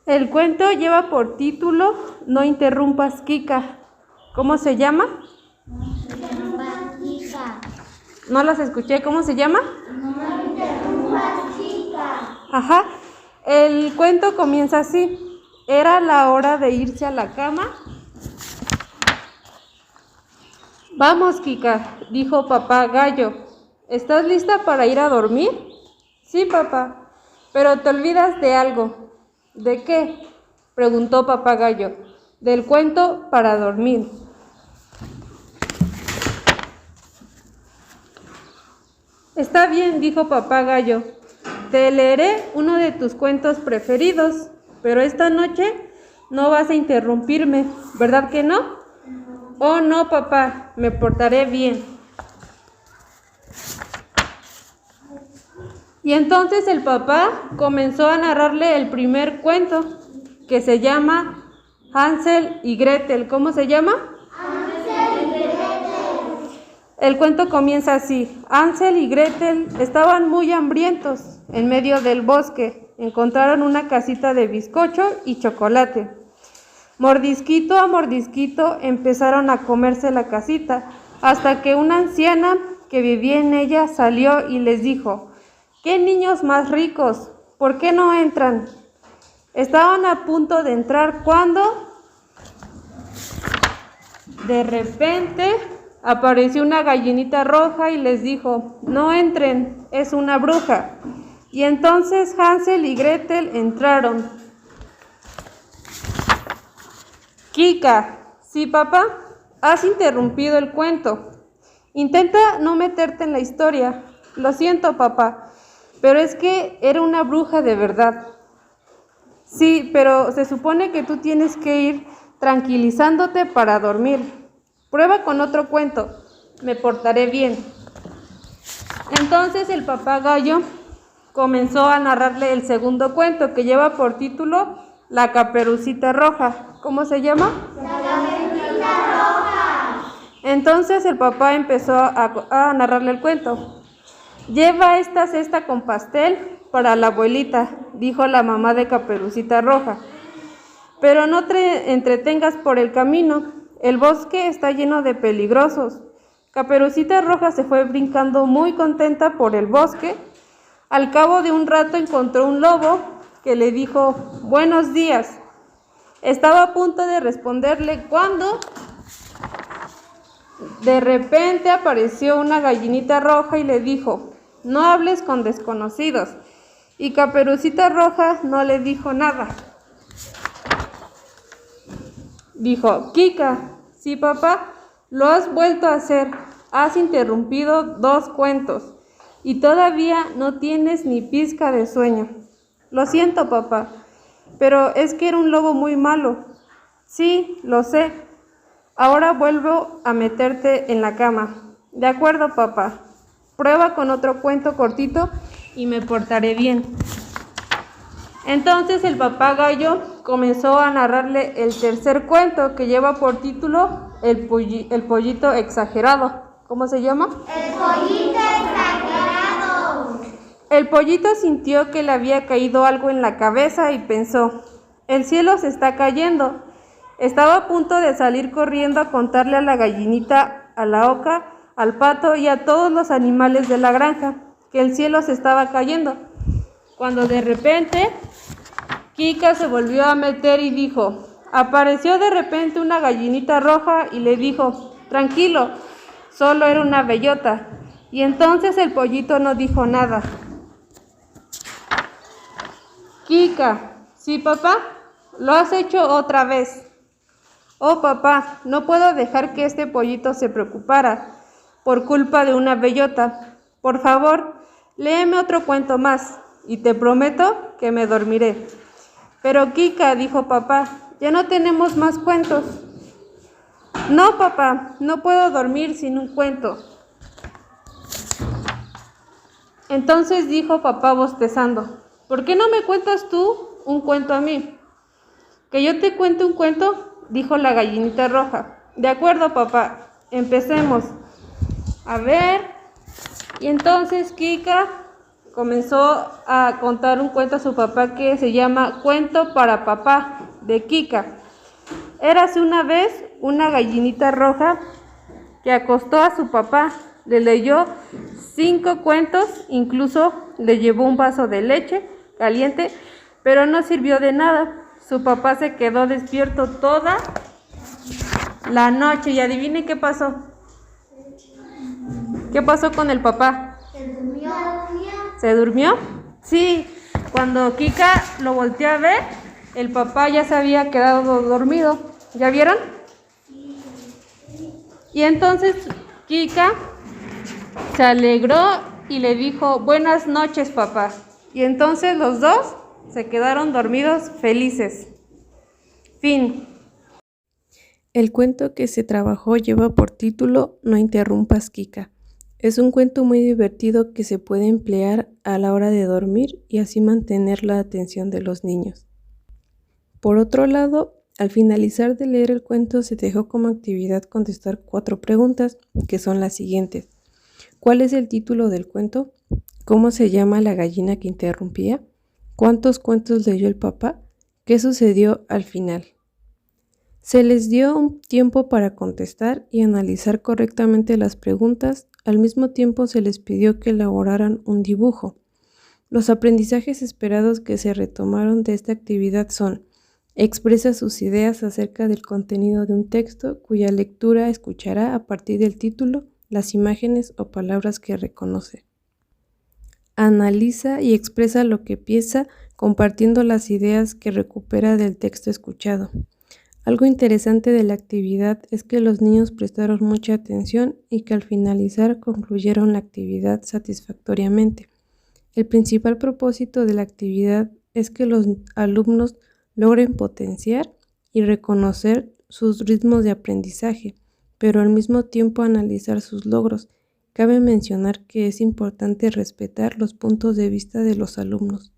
El cuento lleva por título No interrumpas, Kika. ¿Cómo se llama? No interrumpas, Kika. No las escuché. ¿Cómo se llama? No interrumpas, Kika. Ajá. El cuento comienza así. Era la hora de irse a la cama. Vamos, Kika, dijo papá gallo. ¿Estás lista para ir a dormir? Sí, papá, pero te olvidas de algo. ¿De qué? Preguntó papá gallo. Del cuento para dormir. Está bien, dijo papá gallo. Te leeré uno de tus cuentos preferidos, pero esta noche no vas a interrumpirme, ¿verdad que no? Oh, no, papá, me portaré bien. Y entonces el papá comenzó a narrarle el primer cuento, que se llama Hansel y Gretel. ¿Cómo se llama? Hansel y Gretel. El cuento comienza así. Hansel y Gretel estaban muy hambrientos. En medio del bosque encontraron una casita de bizcocho y chocolate. Mordisquito a mordisquito empezaron a comerse la casita, hasta que una anciana que vivía en ella salió y les dijo: ¡Qué niños más ricos! ¿Por qué no entran? Estaban a punto de entrar cuando de repente apareció una gallinita roja y les dijo: no entren, es una bruja. Y entonces Hansel y Gretel entraron. Kika, ¿sí, papá? Has interrumpido el cuento. Intenta no meterte en la historia. Lo siento, papá, pero es que era una bruja de verdad. Sí, pero se supone que tú tienes que ir tranquilizándote para dormir. Prueba con otro cuento. Me portaré bien. Entonces el papá gallo comenzó a narrarle el segundo cuento, que lleva por título La Caperucita Roja. ¿Cómo se llama? La Caperucita Roja. Entonces el papá empezó a narrarle el cuento. Lleva esta cesta con pastel para la abuelita, dijo la mamá de Caperucita Roja. Pero no te entretengas por el camino, el bosque está lleno de peligrosos. Caperucita Roja se fue brincando muy contenta por el bosque. Al cabo de un rato encontró un lobo que le dijo: buenos días. Estaba a punto de responderle cuando de repente apareció una gallinita roja y le dijo: no hables con desconocidos. Y Caperucita Roja no le dijo nada. Dijo: Kika, sí, papá, lo has vuelto a hacer. Has interrumpido 2 cuentos y todavía no tienes ni pizca de sueño. Lo siento, papá, pero es que era un lobo muy malo. Sí, lo sé. Ahora vuelvo a meterte en la cama. De acuerdo, papá. Prueba con otro cuento cortito y me portaré bien. Entonces el papá gallo comenzó a narrarle el tercer cuento, que lleva por título El pollito exagerado. ¿Cómo se llama? El pollito exagerado. El pollito sintió que le había caído algo en la cabeza y pensó: el cielo se está cayendo. Estaba a punto de salir corriendo a contarle a la gallinita, a la oca, al pato y a todos los animales de la granja que el cielo se estaba cayendo, cuando de repente Kika se volvió a meter y dijo: apareció de repente una gallinita roja y le dijo: tranquilo, solo era una bellota. Y entonces el pollito no dijo nada. Kika, ¿sí, papá? Lo has hecho otra vez. Oh, papá, no puedo dejar que este pollito se preocupara por culpa de una bellota. Por favor, léeme otro cuento más y te prometo que me dormiré. Pero Kika, dijo papá, ya no tenemos más cuentos. No, papá, no puedo dormir sin un cuento. Entonces dijo papá bostezando: ¿por qué no me cuentas tú un cuento a mí? ¿Que yo te cuente un cuento?, dijo la gallinita roja. De acuerdo, papá, empecemos. A ver. Y entonces Kika comenzó a contar un cuento a su papá que se llama Cuento para papá, de Kika. Érase una vez una gallinita roja que acostó a su papá, le leyó 5 cuentos, incluso le llevó un vaso de leche caliente, pero no sirvió de nada. Su papá se quedó despierto toda la noche y adivine qué pasó. ¿Qué pasó con el papá? Se durmió. ¿Se durmió? Sí, cuando Kika lo volteó a ver, el papá ya se había quedado dormido. ¿Ya vieron? Y entonces Kika se alegró y le dijo, buenas noches, papá. Y entonces los dos se quedaron dormidos felices. Fin. El cuento que se trabajó lleva por título No interrumpas, Kika. Es un cuento muy divertido que se puede emplear a la hora de dormir y así mantener la atención de los niños. Por otro lado, al finalizar de leer el cuento se dejó como actividad contestar 4 preguntas, que son las siguientes. ¿Cuál es el título del cuento? ¿Cómo se llama la gallina que interrumpía? ¿Cuántos cuentos leyó el papá? ¿Qué sucedió al final? Se les dio un tiempo para contestar y analizar correctamente las preguntas. Al mismo tiempo se les pidió que elaboraran un dibujo. Los aprendizajes esperados que se retomaron de esta actividad son: expresa sus ideas acerca del contenido de un texto cuya lectura escuchará a partir del título, las imágenes o palabras que reconoce. Analiza y expresa lo que piensa compartiendo las ideas que recupera del texto escuchado. Algo interesante de la actividad es que los niños prestaron mucha atención y que al finalizar concluyeron la actividad satisfactoriamente. El principal propósito de la actividad es que los alumnos logren potenciar y reconocer sus ritmos de aprendizaje, pero al mismo tiempo analizar sus logros. Cabe mencionar que es importante respetar los puntos de vista de los alumnos.